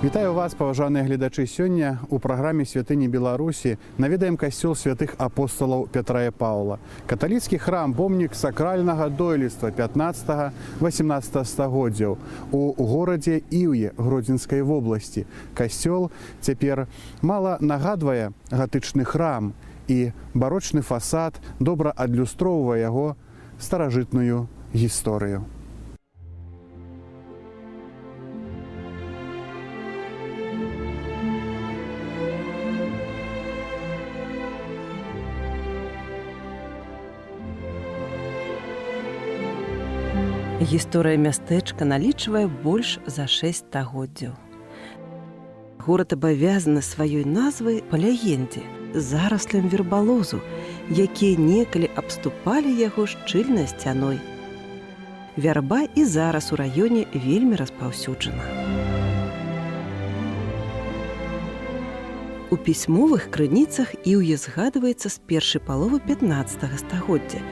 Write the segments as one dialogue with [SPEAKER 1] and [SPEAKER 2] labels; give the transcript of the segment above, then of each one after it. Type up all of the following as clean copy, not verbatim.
[SPEAKER 1] Вітаю вас, паважаныя гледачы. Сёння у праграме «Святыні Беларусі» наведаем касцёл святых апостолаў Пятра і Паўла. Каталіцкі храм – помнік сакральнага дойлідства 15-18 стагоддзяў у горадзе Іўе Гродзенскай вобласці. Касцёл цяпер мала нагадвае гатычны храм, і барочны фасад добра адлюстроўвае яго старажытную гісторыю.
[SPEAKER 2] Гісторыя мястэчка налічвае больш за 6 стагоддзяў. Горад абавязаны сваёй назвай па легендзе зараслям вербалозу, якія некалі абступалі яго шчыльнай сцяной. Вярба і зараз у раёне вельмі распаўсюджана. У пісьмовых крыніцах Іўе згадваецца з першай паловы 15 стагоддзя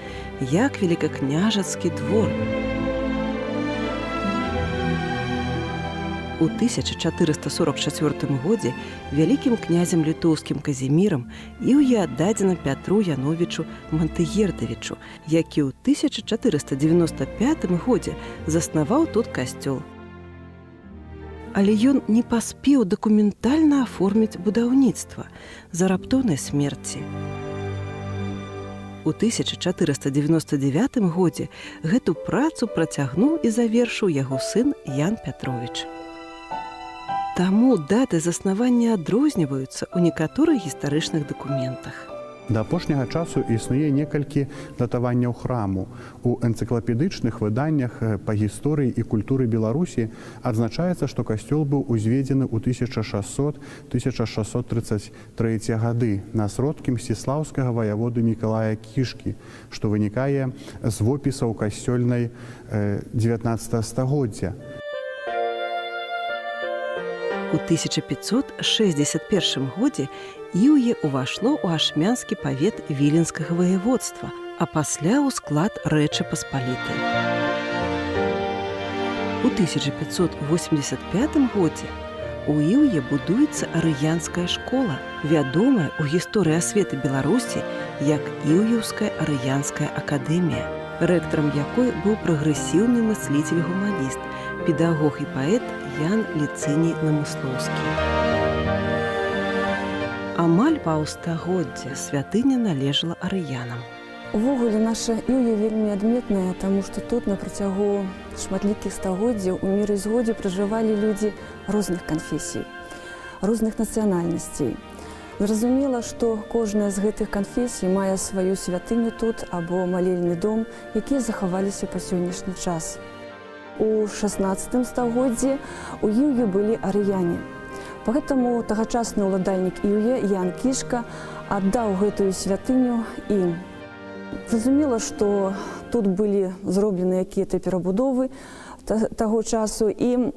[SPEAKER 2] як велікакняжацкі двор. У 1444 годзе вялікім князем літоўскім Казімірам Іўе аддадзена Пятру Яновічу Мантыгердавічу, які ў 1495 годзе заснаваў тут касцёл. Але ён не паспеў дакументальна аформіць будаўніцтва з-за раптоўнай смерці. У 1499 годзе гэту працу працягнуў і завершыў яго сын Ян Пятровіч. Таму даты заснавання адрозніваюцца ў некаторых гістарычных дакументах.
[SPEAKER 1] Да апошняга часу існуе некалькі датаванняў храму. У энцыклапедычных выданнях па гісторыі і культуры Беларусі адзначаецца, што касцёл быў узведзены ў 1600-1633 гады на сродкі мсціслаўскага ваяводы Мікалая Кішкі, што вынікае з вопісаў касцёльнай 19 стагоддзя.
[SPEAKER 2] У 1561 годзе Іўе ўвайшло ў ашмянскі павет Віленскага ваяводства, а пасля ў склад Рэчы Паспалітай. У 1585 годзе у Іўе будуецца арыянская школа, вядомая ў гісторыі асветы Беларусі як Іўеўская арыянская акадэмія, рэктарам якой быў прагрэсіўны мысліцель-гуманіст, педагог і паэт Ян Ліцыній Намыслоўскі. Амаль паўстагоддзя святыня належала арыянам.
[SPEAKER 3] Увогуле, наша Іўе вельмі адметная, таму што тут на працягу шматлікіх стагоддзяў у міры і згодзе пражывалі людзі розных канфесій, розных нацыянальнасцей. Зразумела, што кожная з гэтых канфесій мае сваю святыню тут або малельны дом, якія захаваліся па сённяшні час. У 16 стагоддзі у Іўе былі арыяне. Поэтому тагачасны ўладальнік Іўе Ян Кішка аддаў гэтую святыню ім. Зразумела, што тут былі зроблены якія-то перабудовы таго часу, і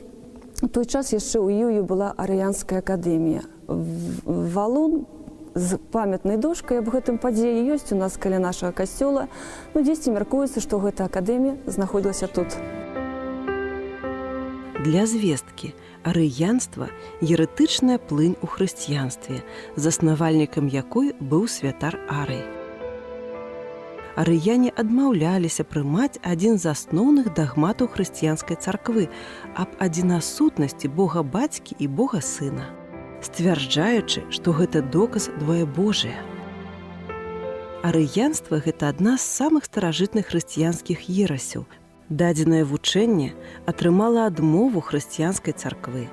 [SPEAKER 3] ў той час яшчэ ў Іўе была арыянская акадэмія. Валун з памятнай дошкай аб гэтым падзеі ёсць у нас каля нашага касцёла, но дзесьці мяркуецца, што гэта акадэмія знаходзілася тут.
[SPEAKER 2] Для звесткі, арыянства – еретычная плынь у хрысціянстве, заснавальнікам якой быў святар Арый. Арыяне адмаўляліся прымаць адзін з асноўных дагматаў хрысціянскай царквы аб адзінасутнасці Бога бацькі і Бога сына, сцвярджаючы, што гэта доказ двоебожия. Арыянства – гэта адна з самых старажытных хрысціянскіх ерасяў. Дадзенае вучэнне атрымала адмову хрысціянскай царквы.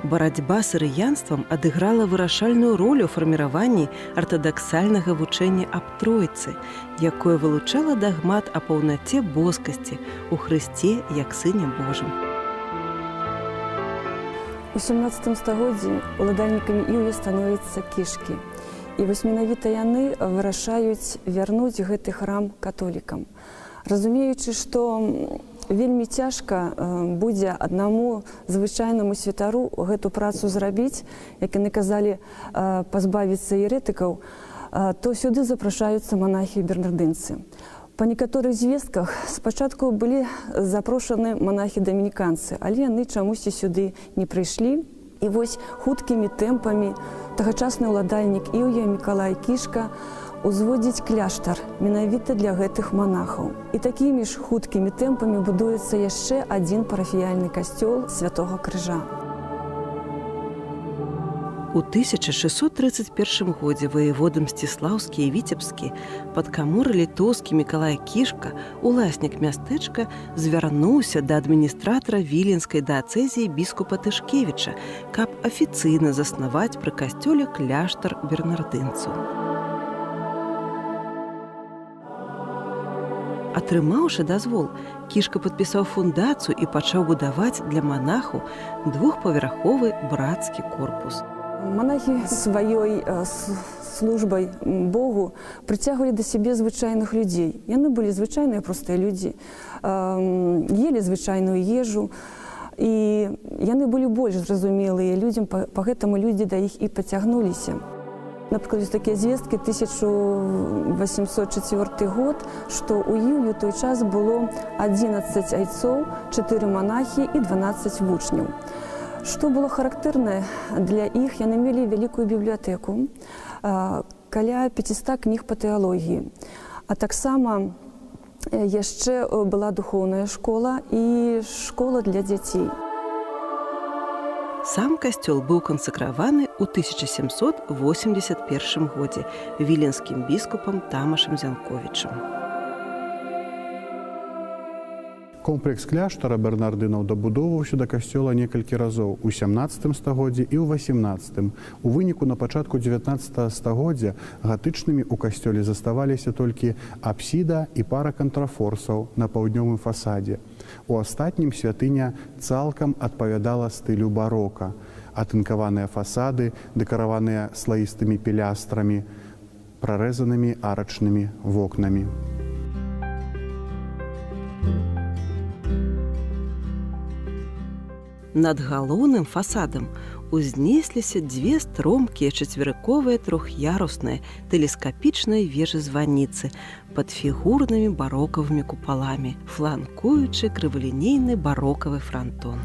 [SPEAKER 2] Барацьба з арыянствам адыграла вырашальную ролю ў фарміраванні артадаксальнага вучэння аб Тройцы, якое вылучала дагмат о паўнаце боскасці ў Хрысце як Сыне Божым.
[SPEAKER 3] У 17 стагоддзі уладальнікамі Іўе становяцца кішкі. І вось менавіта яны вырашаюць вярнуць гэты храм католікам. Разумеючы, што вельмі цяжка будзе аднаму звычайнаму святару гэту працу зрабіць, як яны казалі, пазбавіцца еретыкаў, то сюды запрашаюцца манахі-бернардынцы. Па некаторых звестках спачатку былі запрошаны манахі-дамініканцы, але яны чамусьці сюды не прыйшлі. І вось хуткімі тэмпамі тагачасны ўладальнік Іўя Мікалай Кішка узводзіць кляштар менавіта для гэтых манахаў. І такімі ж хуткімі тэмпамі будуецца яшчэ адзін парафіяльны касцёл Святога Крыжа.
[SPEAKER 2] У 1631 годзе ваеводы Мсціслаўскі і Віцебскі, падкаморы літоўскі Мікалай Кішка, уласнік мястэчка, звярнуўся да адміністратара віленскай дыяцэзіі біскупа Тышкевіча, каб афіцыйна заснаваць пры касцёле кляштар бернардынцаў. Атрымаўшы дазвол, Кішка падпісаў фундацыю і пачаў будаваць для манахаў двухпавярховы брацкі корпус.
[SPEAKER 3] Монахи сваёй службай Богу прыцягвалі да сябе звычайных людзей. Яны былі звычайныя простыя людзі, елі звычайную ежу, і яны былі больш зразумелыя людзям, па гэтаму людзі да іх і пацягнуліся. Напрыклад, ёсць такія звесткі 1804 год, што ў Іўлі той час было 11 айцоў, 4 монахі і 12 вучняў. Што было характэрнае для іх, яны мелі вялікую бібліятэку, каля 500 кніг па тэалогіі. А таксама яшчэ была духоўная школа і школа для дзяцей.
[SPEAKER 2] Сам касцёл быў кансакраваны ў 1781 годзе віленскім біскупам Тамашам Зянковічам.
[SPEAKER 1] Комплекс кляштара бернардынаў дабудоўваўся да касцёла некалькі разоў у 17 стагоддзі і ў 18. У выніку на пачатку 19 стагоддзя гатычнымі ў касцёле заставаліся толькі апсіда і пара кантрафорсаў на паўднёвым фасадзе. У астатнім святыня цалкам адпавядала стылю барока. Атынкаваныя фасады, дэкараваныя слаістымі пілястрамі, прарэзанымі арачнымі вокнамі.
[SPEAKER 2] Над галоўным фасадам узнесліся дзве стромкія чацверыковыя трох'ярусныя тэлескапічныя вежы-званіцы пад фігурнымі барокавымі купаламі, фланкуючы крывалінейны барокавы франтон.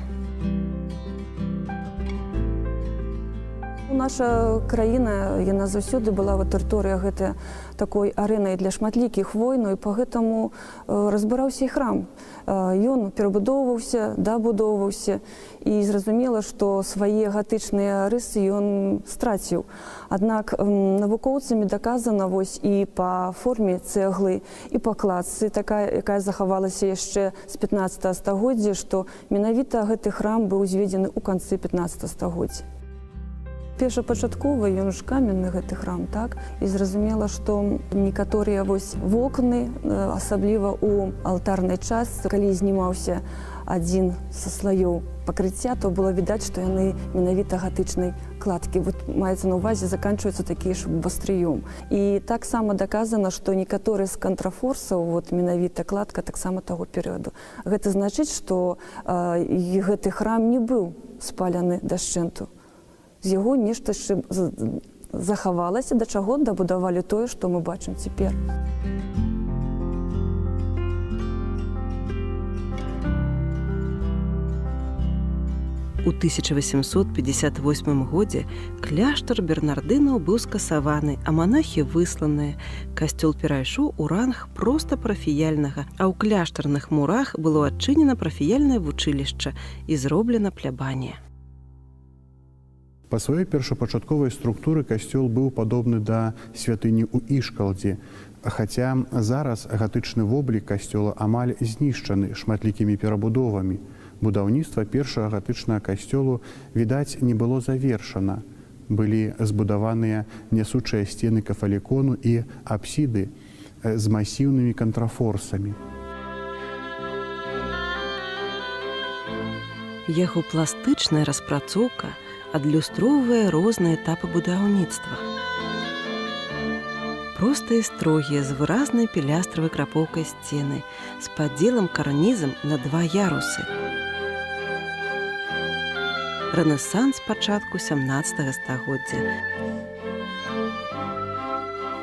[SPEAKER 3] Наша краіна, яна заўсёды была тэрыторыя гэтая такой арэнай для шматлікіх войнаў, і па гэтаму разбураўся і храм. Ён перабудоўваўся, дабудоўваўся, і зразумела, што свае гатычныя рысы ён страціў. Аднак навукоўцамі даказана вось і па форме цэглы, і па кладцы, такая, якая захавалася яшчэ з 15 стагоддзя, што менавіта гэты храм быў узведзены ў канцы 15 стагоддзя. Першапачаткова ён ж каменны гэты храм, так? І зразумела, што некаторыя вось вокны, асабліва ў алтарнай частцы, калі знімаўся адзін са слаёў пакрыцця, то было відаць, што яны менавіта гатычнай кладкі. Вот маецца на ўвазе, заканчваюцца такія ж бастрыём. І таксама даказана, што некаторыя з кантрафорсаў, вот менавіта кладка таксама таго перыяду. Гэта значыць, што гэты храм не быў спалены дашчэнту. З яго нешта захавалася, да чаго дабудавалі тое, што мы бачым цяпер.
[SPEAKER 2] У 1858 годзе кляштар бернардынаў быў скасаваны, а манахі высланыя. Касцёл перайшоў у ранг проста парафіяльнага, а ў кляштарных мурах было адчынена парафіяльнае вучылішча і зроблена плябанія.
[SPEAKER 1] Па сваёй першапачатковай структуры касцёл быў падобны да святыні ў Ішкалдзе, хаця зараз гатычны воблік касцёла амаль знішчаны шматлікімі перабудовамі. Будаўніцтва першага гатычнага касцёлу, відаць, не было завершана. Былі збудаваныя нясучыя сцены кафалікону і апсіды з масіўнымі кантрафорсамі.
[SPEAKER 2] Яго пластычная распрацоўка адлюстроўвае розныя этапы будаўніцтва. Простыя строгія з выразнай пілястравай крапоўкай сцены, з падзелам карнізам на 2 ярусы. Рэнесанс пачатку 17 стагоддзя.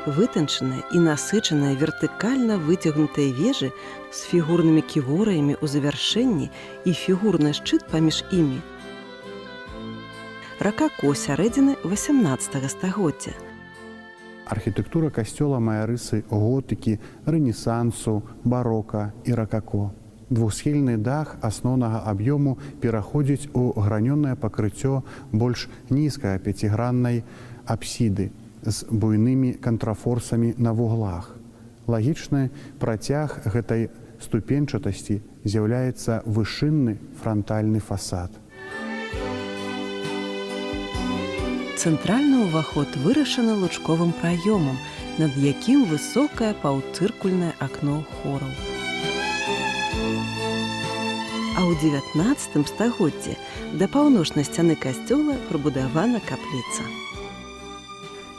[SPEAKER 2] Вытанчаныя і насычаныя вертыкальна выцягнутыя вежы з фігурнымі ківораямі ў завяршэнні і фігурны шчыт паміж імі. Ракако сярэдзіны 18 стагоддзя.
[SPEAKER 1] Архітэктура касцёла мае рысы готыкі, рэнесансу, барока і ракако. Двухсхільны дах асноўнага аб'ёму пераходзіць у гранёнае пакрыццё больш нізкай пяціграннай апсіды з буйнымі кантрафорсамі на вуглах. Лагічны працяг гэтай ступеньчатасці з'яўляецца вышынны франтальны фасад.
[SPEAKER 2] Цэнтральны ўваход вырашаны лучковым праёмам, над якім высокае паўцыркульнае акно хораў. А ў 19 стагоддзі да паўночнай сцяны касцёла прыбудавана капліца.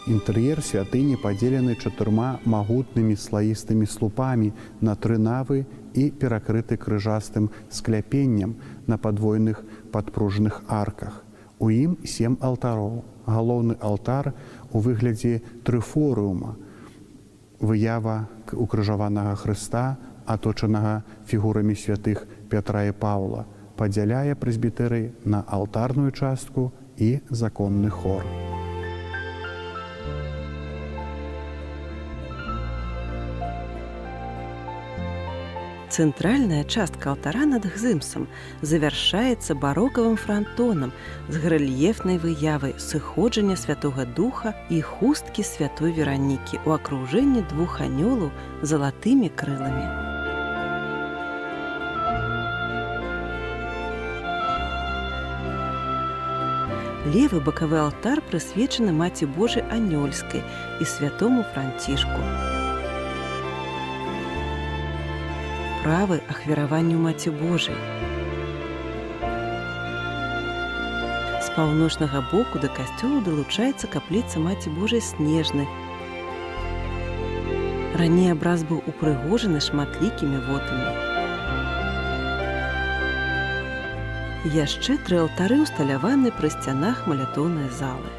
[SPEAKER 1] Інтэр'ер святыні падзелены 4 магутнымі слаістымі слупамі на 3 навы і перакрыты крыжастым скляпеннем на падвойных падпружных арках. У ім 7 алтароў. Галоўны алтар у выглядзе трыфорыума, выява укрыжаванага Хрыста, аточанага фігурамі святых Пятра і Паўла, падзяляе прэзбітэрый на алтарную частку і законны хор.
[SPEAKER 2] Цэнтральная частка алтара над гзымсам завяршаецца барокавым франтонам з гарэльефнай выявай сыходжання Святога Духа і хусткі святой Веранікі ў акружэнні 2 анёлаў з залатымі крыламі. Левы бакавы алтар прысвечаны Маці Божай Анёльскай і святому Францішку. Правы ахвяраванню Маці Божай. З паўночнага боку да касцёла далучаецца капліца Маці Божай Снежнай. Раней абраз быў упрыгожаны шматлікімі вотамі. Яшчэ 3 алтары ўсталяваны пры сцянах малятоўнай залы.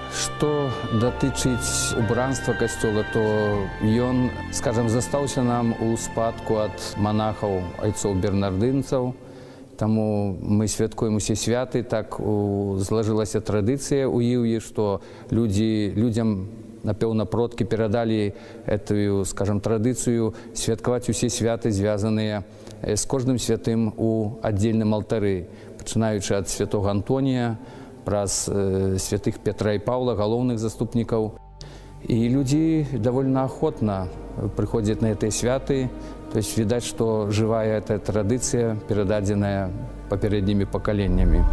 [SPEAKER 4] Што датычыць убранства касцёла, то ён, скажам, застаўся нам у спадку ад манахаў айцоў-бернардынцаў. Таму мы святкуем усе святы, так злажылася традыцыя ў Іўі, што людзям, напэўна, продкі перадалі этую, скажам, традыцыю святкаваць усе святы, звязаныя з кожным святым у аддзельным алтары, пачынаючы ад святога Антонія, праз святых Пятра і Паўла, галоўных заступнікаў. І людзі давольна ахвотна прыходзяць на гэтыя святы. То есть відаць, што жывая эта традыцыя, перададзеная папярэднімі пакаленнямі.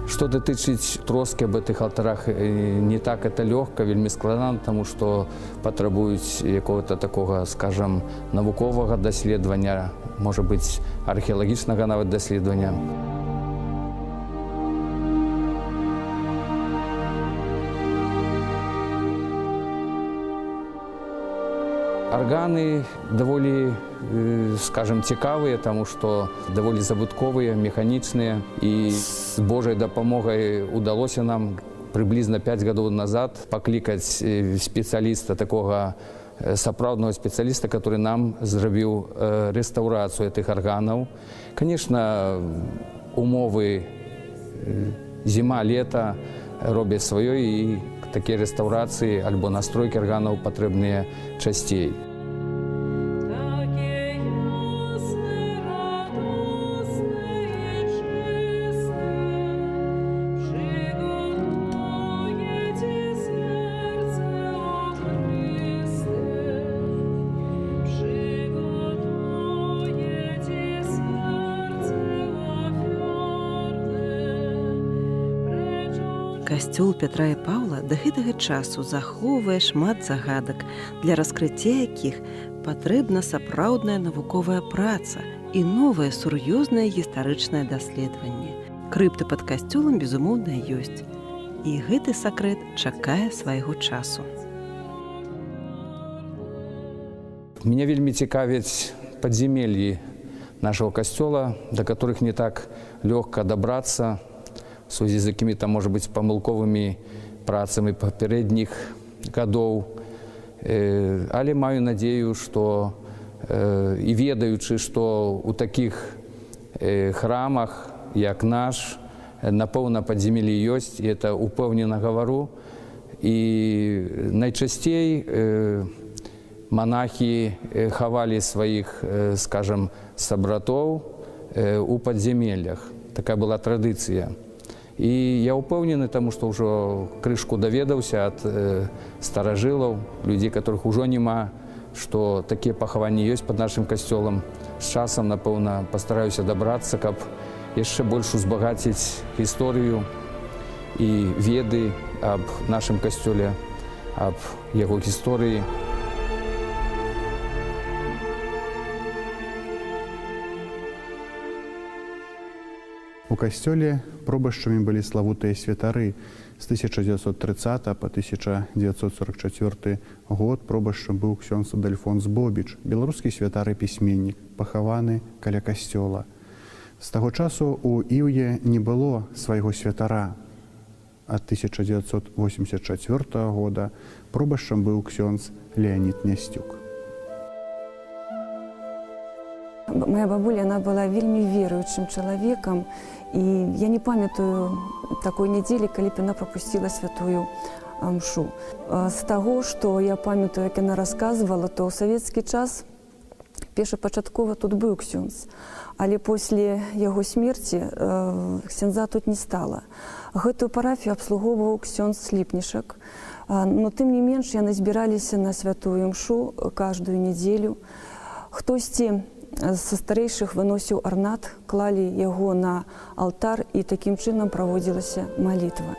[SPEAKER 4] Што датычыць троскі аб гэтых алтарах, не так это лёгка, вельмі складана, таму што патрабуюць якога-то такога, скажам, навуковага даследавання, можа быць, археалагічнага нават даследавання. Арганы даволі, скажем, цікавыя, таму што даволі забытковыя, механічныя. І з Божай дапамогай удалося нам прыблізна 5 гадоў назад паклікаць спецыяліста, такога сапраўднага спецыяліста, который нам зрабіў рэстаўрацыю гэтых арганаў. Канешне, умовы зіма-лета робяць сваё, і такія рэстаўрацыі альбо настройкі арганаў патрэбныя часцей.
[SPEAKER 2] Касцёл Пятра і Паўла да гэтага часу захоўвае шмат загадак, для раскрыцця якіх патрэбна сапраўдная навуковая праца і новае сур'ёзнае гістарычнае даследаванне. Крыпта пад касцёлам, безумоўна, ёсць. І гэты сакрэт чакае свайго часу.
[SPEAKER 4] Мяне вельмі цікавяць падзямеллі нашага касцёла, да которых не так лёгка дабрацца. сувязі з якімі-то, може бути, памылковымі працамі папярэдніх гадоў. Але маю надзею, што і ведаючы, што ў такіх храмах, як наш, напэўна, падземеллі ёсць, і это упэўнена гавару. І найчасцей монахи хавали сваіх, скажем, сабратоў у падземеллях. Такая была традыцыя. І я ўпэўнены, таму што ўжо крышку даведаўся ад старажылаў, людзей, которых ужо няма, што такія пахаванні ёсць пад нашым касцёлам. З часам, напэўна, пастараюся дабрацца, каб яшчэ больш узбагаціць гісторыю і веды аб нашым касцёле, аб яго гісторыі.
[SPEAKER 1] У касцёле пробашчамі былі славутыя святары. З 1930 па 1944 год пробашчам быў ксёндз Адальфонс Бобіч, беларускі святар і пісьменнік, пахаваны каля касцёла. З таго часу у Іўе не было свайго святара. Ад 1984 года пробашчам быў ксёндз Леонід Нясцюк.
[SPEAKER 3] Моя бабуля, она была вельмі веруючым чалавекам, і я не памятаю такой нядзелі, калі б яна прапусціла святую мшу. З таго, што я памятаю, як яна расказвала, то ў савецкі час першапачаткова тут быў ксёндз, але пасля яго смерці ксяндза тут не стала. Гэтую парафію абслугоўваў ксёндз Сліпнішак, но тым не менш яны збіраліся на святую мшу каждую нядзелю. Хтосьці са старэйшых выносіў арнат, клалі яго на алтар, і такім чынам праводзілася малітва.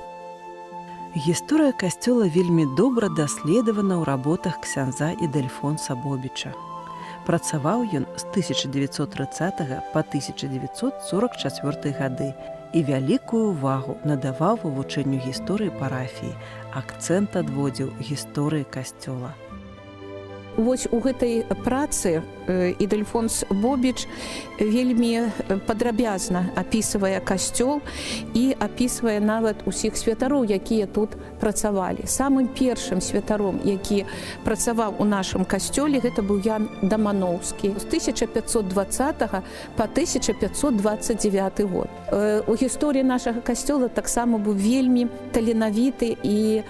[SPEAKER 2] Гісторыя касцёла вельмі добра даследавана ў работах ксяндза Ідальфонса Бобіча. Працаваў ён з 1930 па 1944 гады і вялікую ўвагу надаваў вывучэнню гісторыі парафіі, акцэнт адводзіў гісторыі касцёла.
[SPEAKER 5] Вось у гэтай працы Ідальфонс Бобіч вельмі падрабязна апісвае касцёл і апісвае нават усіх святароў, якія тут працавалі. Самым першым святаром, які працаваў у нашым касцёле, гэта быў Ян Дамановскі з 1520 па 1529 год. У гісторыі нашага касцёла таксама быў вельмі таленавіты і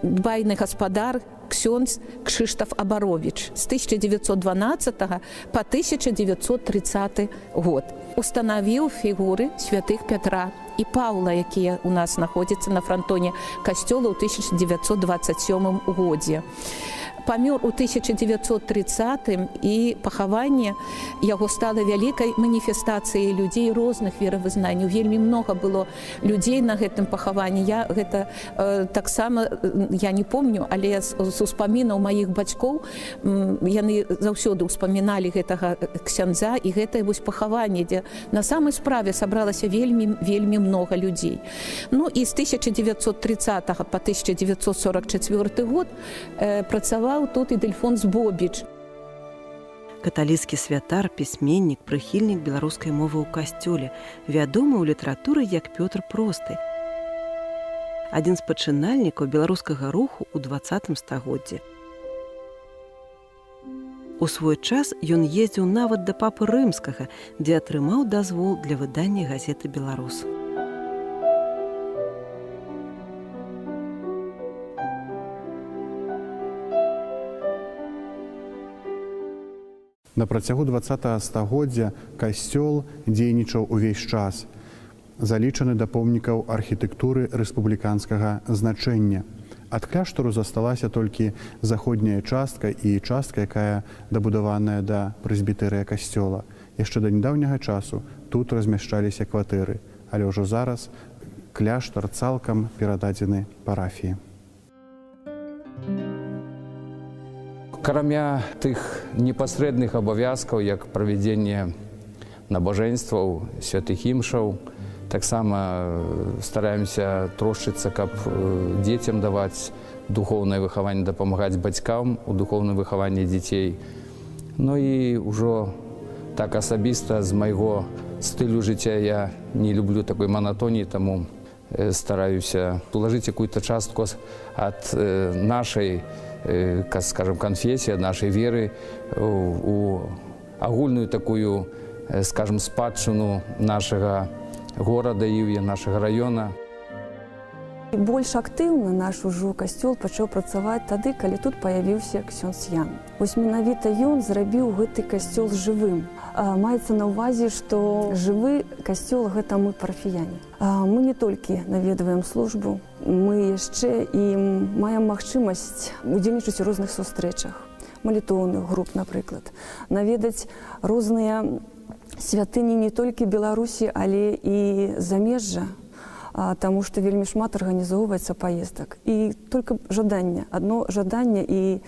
[SPEAKER 5] дбайны гаспадар ксёндз Кшыштаф Абаровіч з 1912 па 1930 год. Устанавіў фігуры святых Пятра і Паўла, якія ў нас знаходзяцца на франтоне касцёла ў 1927 годзе. Памёр у 1930 і пахаванне яго стала вялікай маніфестацыяй людзей розных веравызнанняў. Вельмі многа было людзей на гэтым пахаванні. Я гэта таксама, я не помню, але з успамінаў маіх бацькоў яны заўсёды ўспаміналі гэтага ксяндза і гэтае вось пахаванне, дзе на самай справе сабралася вельмі многа людзей. Ну і з 1930 па 1944 год працаваў тут Ідальфонс Бобіч.
[SPEAKER 2] Каталіцкі святар, пісьменнік, прыхільнік беларускай мовы ў касцёле, вядомы ў літаратуры як Пётр Просты. Адзін з пачынальнікаў беларускага руху ў 20 стагоддзі. У свой час ён ездзіў нават да папы Рымскага, дзе атрымаў дазвол для выдання газеты «Беларус».
[SPEAKER 1] На працягу 20 стагоддзя касцёл дзейнічаў увесь час, залічаны да помнікаў архітэктуры рэспубліканскага значэння. Ад кляштару засталася толькі заходняя частка і частка, якая дабудаваная да прэзбітэрыя касцёла. Яшчэ да нядаўняга часу тут размяшчаліся кватэры, але ўжо зараз кляштар цалкам перададзены парафіі.
[SPEAKER 4] Акрамя тых непасрэдных абавязкаў, як правядзенне набажэнстваў, святых імшаў, таксама стараемся трошчыцца, каб дзецям даваць духоўнае выхаванне, дапамагаць бацькам у духоўным выхаванні дзяцей. Ну і ўжо так асабіста з майго стылю жыцця я не люблю такой монотоніі, таму стараюся уложить какую-то частку от нашей, скажем, конфессии, от нашей веры у агульную такую, скажем, спадчыну нашего города Іўя, нашего района.
[SPEAKER 3] Больш актыўна наш ужо касцёл пачаў працаваць тады, калі тут паявіўся ксёндз Ян. Вось менавіта ён зрабіў гэты касцёл жывым. Маецца на ўвазе, што жывы касцёл – гэта мы парафіяне. Мы не толькі наведваем службу, мы яшчэ і маем магчымасць удзельнічаць у розных сустрэчах, малітоўных груп, напрыклад, наведаць розныя святыні не толькі Беларусі, але і замежжа, таму што вельмі шмат арганізоўваецца паездак. І толькі жаданне, адно жаданне, і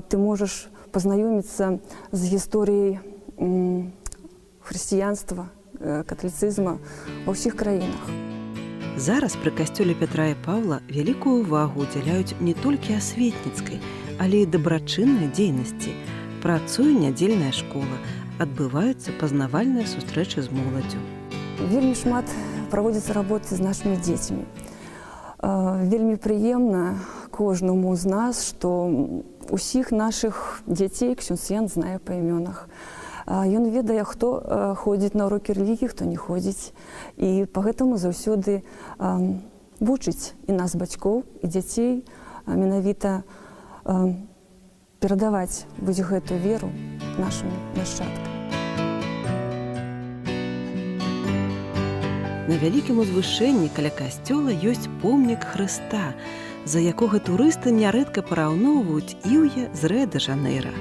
[SPEAKER 3] ты можаш пазнаёміцца з гісторыяй хрысціянства, каталіцызма ва ўсіх краінах.
[SPEAKER 2] Зараз пры касцёле Пятра і Паўла вялікую ўвагу ўдзяляюць не толькі асветніцкай, але і дабрачыннай дзейнасці. Працуе нядзельная школа, адбываюцца пазнавальныя сустрэчы з моладдзю.
[SPEAKER 3] Вельмі шмат праводзіцца работы з нашымі дзецьмі. Вельмі прыемна кожнаму з нас, што усіх нашых дзяцей ксёндз Ян знае па імёнах. Ён ведае, хто ходзіць на урокі рэлігіі, хто не ходзіць. І па гэтаму заўсёды вучыць і нас, бацькоў, і дзяцей, менавіта перадаваць вось гэту веру нашым нашчадкам.
[SPEAKER 2] На вялікім узвышэнні каля касцёла ёсць помнік Хрыста, за якога турысты нярэдка параўноўваюць Іўе з Рыа-дэ-Жанэйра.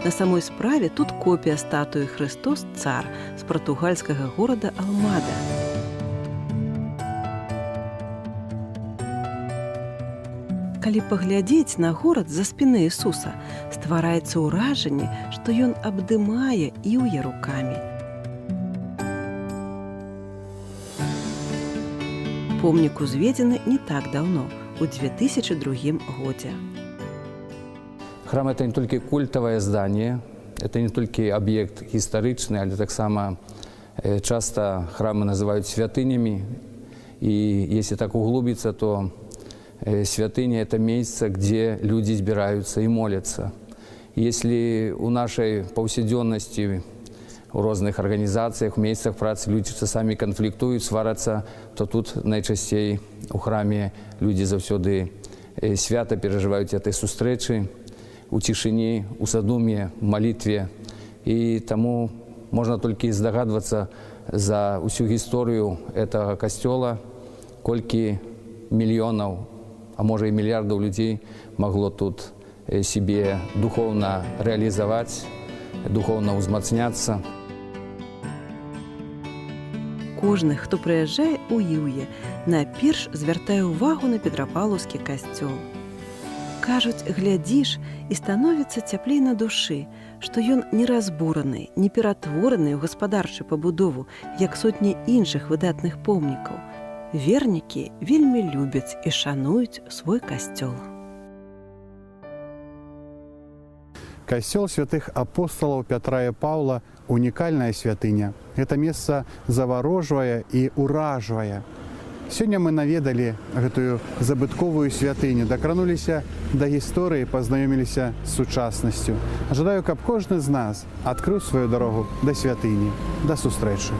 [SPEAKER 2] На самой справе тут копія статуі Хрыстос Цар з партугальскага горада Алмада. Калі паглядзець на горад за спіны Ісуса, ствараецца ўражанне, што ён абдымае Іўе рукамі. Помнік узведзены не так даўно, у 2002 годзе.
[SPEAKER 4] Храм – это не только культовое здание, это не только объект историчный, але таксама часто храмы называют святынями. И если так углубиться, то святыня – это место, где люди собираются и молятся. Если у нашей повседневности, у разных организациях, в местах працы люди часами конфликтуют, сварятся, то тут найчастей у храме люди завсёды свято переживают этой сустрэчы, у тишине, у задумье, в молитве. И тому можно только здогадываться за всю историю этого костела, сколько миллионов, а может и миллиардов людей могло тут себе духовно реализовать, духовно узмацняться.
[SPEAKER 2] Кожны, хто прыязджае ў Іўе, найперш звяртае ўвагу на Петрапаўлаўскі касцёл. Кажуць, глядзіш, і становіцца цяплей на душы, што ён не разбураны, не ператвораны ў гаспадарчую пабудову, як сотні іншых выдатных помнікаў. Вернікі вельмі любяць і шануюць свой касцёл.
[SPEAKER 1] Касцёл святых апостолаў Пятра і Паўла – унікальная святыня. Гэта месца заварожвае і ўражвае. Сёння мы наведалі гэтую забытковую святыню, дакрануліся да гісторыі, пазнаёміліся з сучаснасцю. Жадаю, каб кожны з нас адкрыў сваю дарогу да святыні. Да сустрэчы.